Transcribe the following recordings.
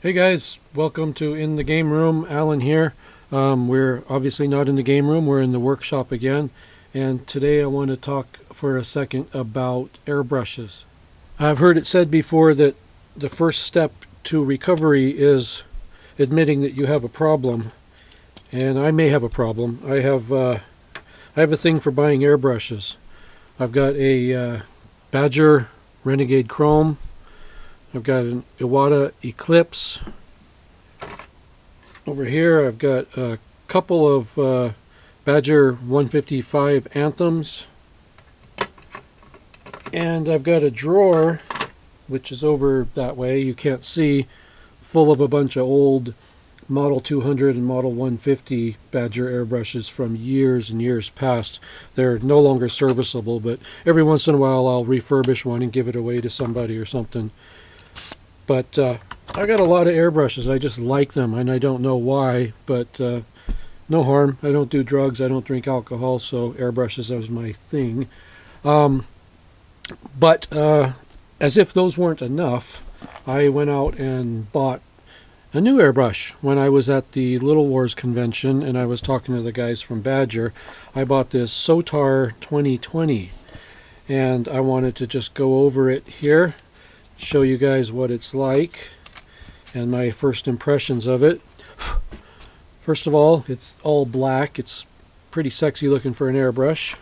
Hey guys, welcome to In the Game Room. Alan here. We're obviously not in the game room, we're in the workshop again. And today I want to talk for a second about airbrushes. I've heard it said before that the first step to recovery is admitting that you have a problem. And I may have a problem. I have a thing for buying airbrushes. I've got a Badger Renegade Chrome. I've got an Iwata Eclipse. Over here I've got a couple of Badger 155 Anthems. And I've got a drawer, which is over that way, you can't see, full of a bunch of old Model 200 and Model 150 Badger airbrushes from years and years past. They're no longer serviceable, but every once in a while I'll refurbish one and give it away to somebody or something. But I got a lot of airbrushes. I just like them, and I don't know why, but no harm. I don't do drugs. I don't drink alcohol, so airbrushes is my thing. But as if those weren't enough, I went out and bought a new airbrush. When I was at the Little Wars convention and I was talking to the guys from Badger, I bought this Sotar 2020, and I wanted to just go over it here, show you guys what it's like and my first impressions of it. First of all, it's all black. It's pretty sexy looking for an airbrush.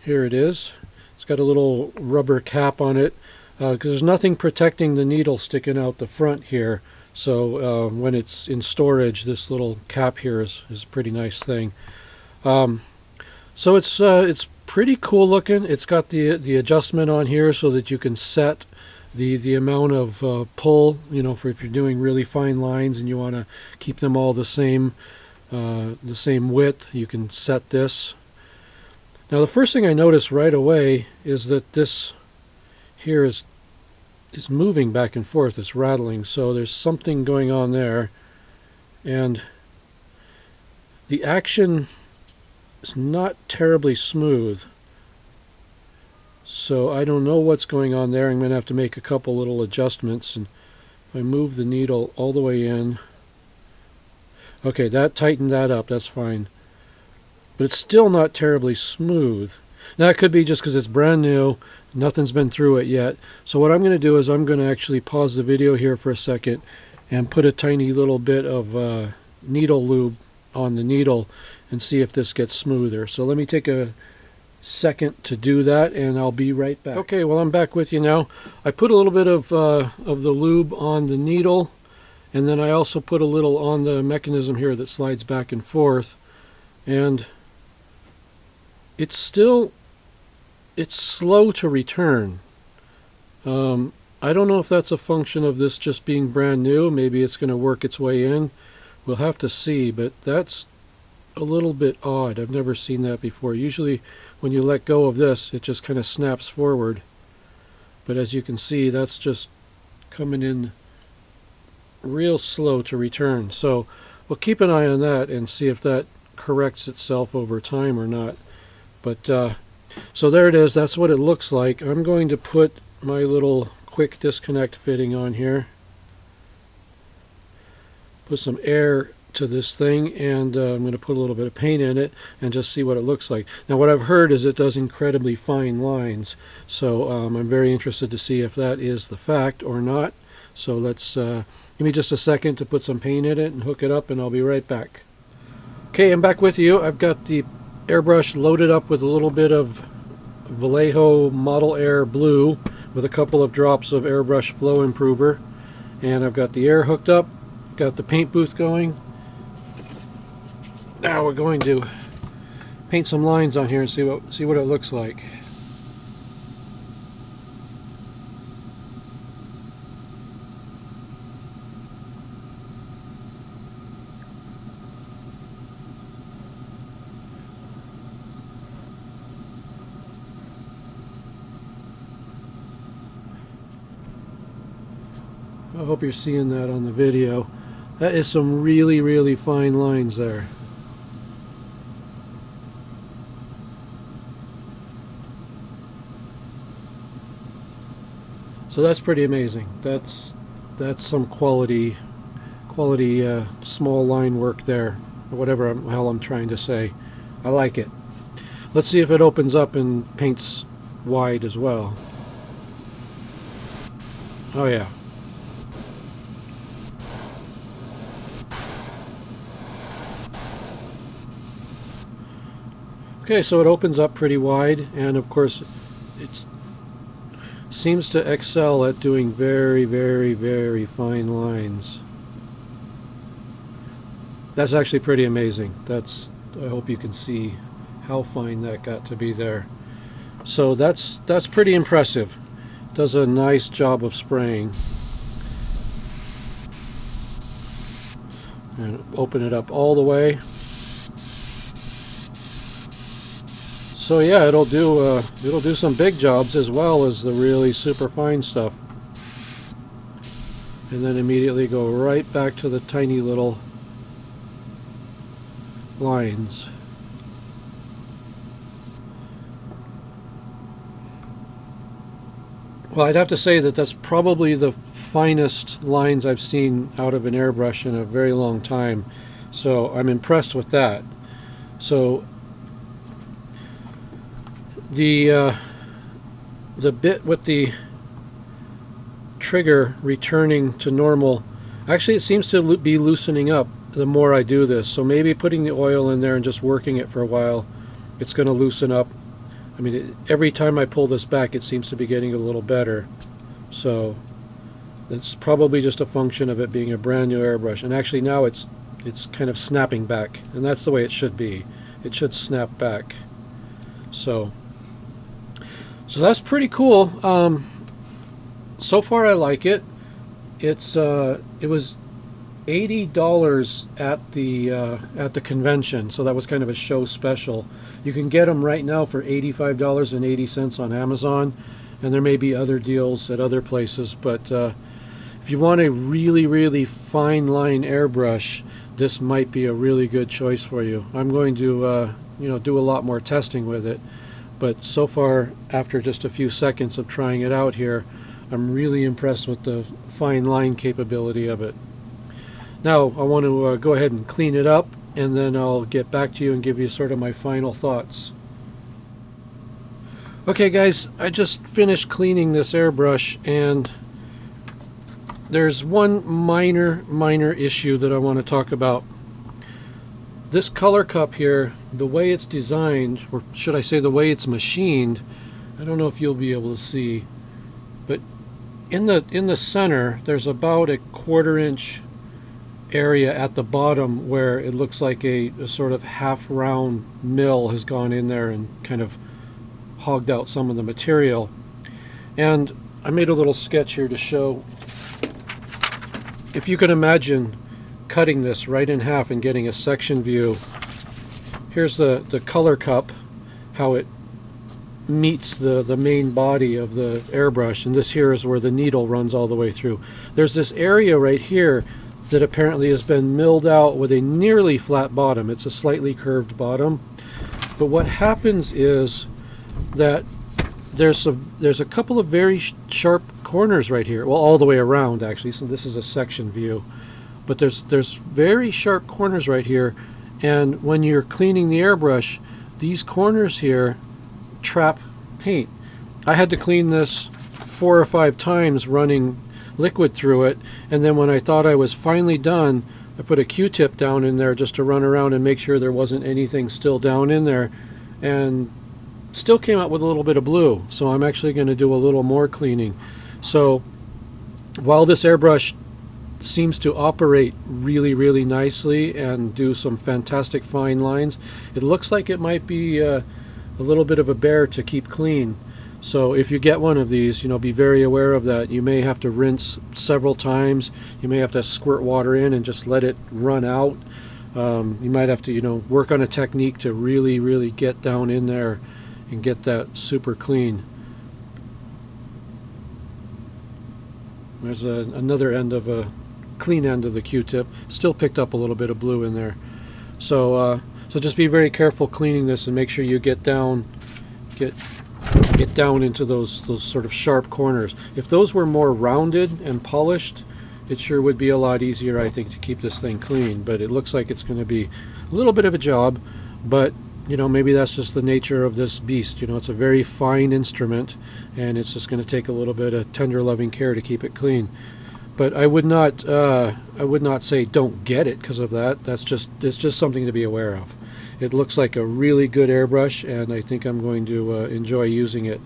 Here it is. It's got a little rubber cap on it because there's nothing protecting the needle sticking out the front here. So when it's in storage, this little cap here is a pretty nice thing. So it's pretty cool looking. It's got the adjustment on here so that you can set the amount of pull, you know, for if you're doing really fine lines and you want to keep them all the same width, you can set this. Now the first thing I noticed right away is that this here is moving back and forth. It's rattling, so there's something going on there, and the action is not terribly smooth. So I don't know what's going on there. I'm going to have to make a couple little adjustments. And if I move the needle all the way in, okay, that tightened that up. That's fine. But it's still not terribly smooth. Now, that could be just because it's brand new. Nothing's been through it yet. So what I'm going to do is I'm going to actually pause the video here for a second and put a tiny little bit of needle lube on the needle and see if this gets smoother. So let me take a second to do that, and I'll be right back. Okay, well, I'm back with you now. I put a little bit of the lube on the needle, and then I also put a little on the mechanism here that slides back and forth, and it's slow to return. I don't know if that's a function of this just being brand new. Maybe it's going to work its way in. We'll have to see, but that's a little bit odd. I've never seen that before. Usually when you let go of this, it just kind of snaps forward. But as you can see, that's just coming in real slow to return. So we'll keep an eye on that and see if that corrects itself over time or not. But so there it is. That's what it looks like. I'm going to put my little quick disconnect fitting on here. Put some air to this thing, and I'm going to put a little bit of paint in it and just see what it looks like. Now what I've heard is it does incredibly fine lines, so I'm very interested to see if that is the fact or not. So let's give me just a second to put some paint in it and hook it up, and I'll be right back. Okay, I'm back with you. I've got the airbrush loaded up with a little bit of Vallejo Model Air Blue with a couple of drops of Airbrush Flow Improver, and I've got the air hooked up, got the paint booth going. Now we're going to paint some lines on here and see what it looks like. I hope you're seeing that on the video. That is some really, really fine lines there. So that's pretty amazing. That's that's some quality small line work there, or whatever the hell I'm trying to say. I like it. Let's see if it opens up and paints wide as well. Oh yeah. Okay, so it opens up pretty wide, and of course it seems to excel at doing very, very, very fine lines. That's actually pretty amazing. I hope you can see how fine that got to be there. So that's pretty impressive. Does a nice job of spraying. And open it up all the way. So yeah, it'll do some big jobs as well as the really super fine stuff. And then immediately go right back to the tiny little lines. Well, I'd have to say that that's probably the finest lines I've seen out of an airbrush in a very long time. So I'm impressed with that. So the bit with the trigger returning to normal, actually it seems to be loosening up the more I do this. So maybe putting the oil in there and just working it for a while, it's going to loosen up. I mean, every time I pull this back, it seems to be getting a little better. So it's probably just a function of it being a brand new airbrush. And actually now it's kind of snapping back, and that's the way it should be. It should snap back. So that's pretty cool. So far I like it. It was $80 at the convention, so that was kind of a show special. You can get them right now for $85.80 on Amazon, and there may be other deals at other places, but if you want a really, really fine line airbrush, this might be a really good choice for you. I'm going to do a lot more testing with it, but so far, after just a few seconds of trying it out here, I'm really impressed with the fine line capability of it. Now I want to go ahead and clean it up, and then I'll get back to you and give you sort of my final thoughts. Okay guys, I just finished cleaning this airbrush, and there's one minor issue that I want to talk about. This color cup here, the way it's designed, or should I say the way it's machined, I don't know if you'll be able to see, but in the center there's about a 1/4 inch area at the bottom where it looks like a sort of half round mill has gone in there and kind of hogged out some of the material. And I made a little sketch here to show, if you can imagine cutting this right in half and getting a section view. Here's the color cup, how it meets the main body of the airbrush, and this here is where the needle runs all the way through. There's this area right here that apparently has been milled out with a nearly flat bottom. It's a slightly curved bottom, but what happens is that there's a couple of very sharp corners right here, well, all the way around actually, so this is a section view, but there's very sharp corners right here, and when you're cleaning the airbrush, these corners here trap paint. I had to clean this 4 or 5 times running liquid through it, and then when I thought I was finally done, I put a Q-tip down in there just to run around and make sure there wasn't anything still down in there, and still came out with a little bit of blue. So I'm actually going to do a little more cleaning. So while this airbrush seems to operate really, really nicely and do some fantastic fine lines, it looks like it might be a little bit of a bear to keep clean. So if you get one of these, be very aware of that. You may have to rinse several times. You may have to squirt water in and just let it run out. You might have to, work on a technique to really, really get down in there and get that super clean. There's another end of a clean end of the Q-tip. Still picked up a little bit of blue in there. So just be very careful cleaning this and make sure you get down into those sort of sharp corners. If those were more rounded and polished, it sure would be a lot easier, I think, to keep this thing clean. But it looks like it's going to be a little bit of a job, but you know, maybe that's just the nature of this beast. You know, it's a very fine instrument, and it's just going to take a little bit of tender, loving care to keep it clean. But I would not say don't get it because of that. It's just something to be aware of. It looks like a really good airbrush, and I think I'm going to enjoy using it.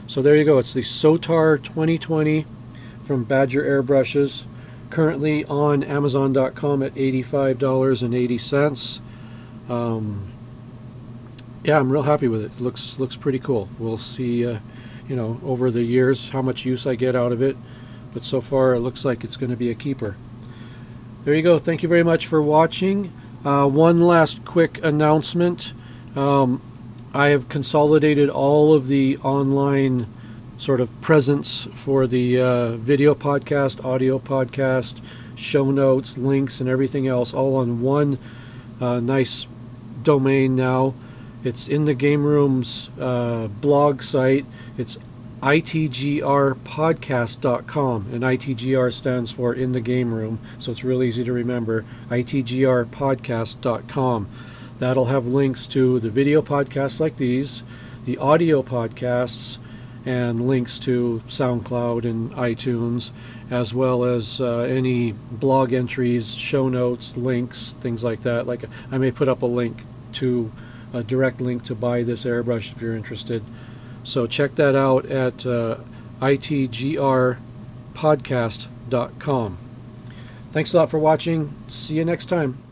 So there you go. It's the Sotar 2020 from Badger Airbrushes, currently on Amazon.com at $85.80. Yeah, I'm real happy with it. It looks pretty cool. We'll see, you know, over the years how much use I get out of it. But so far, it looks like it's going to be a keeper. There you go. Thank you very much for watching. One last quick announcement. I have consolidated all of the online sort of presence for the video podcast, audio podcast, show notes, links, and everything else all on one nice domain now. It's in the Game Room's blog site. It's itgrpodcast.com, and ITGR stands for In the Game Room, so it's real easy to remember. itgrpodcast.com. That'll have links to the video podcasts like these, the audio podcasts, and links to SoundCloud and iTunes, as well as any blog entries, show notes, links, things like that. Like I may put up a direct link to buy this airbrush if you're interested. So check that out at itgrpodcast.com. Thanks a lot for watching. See you next time.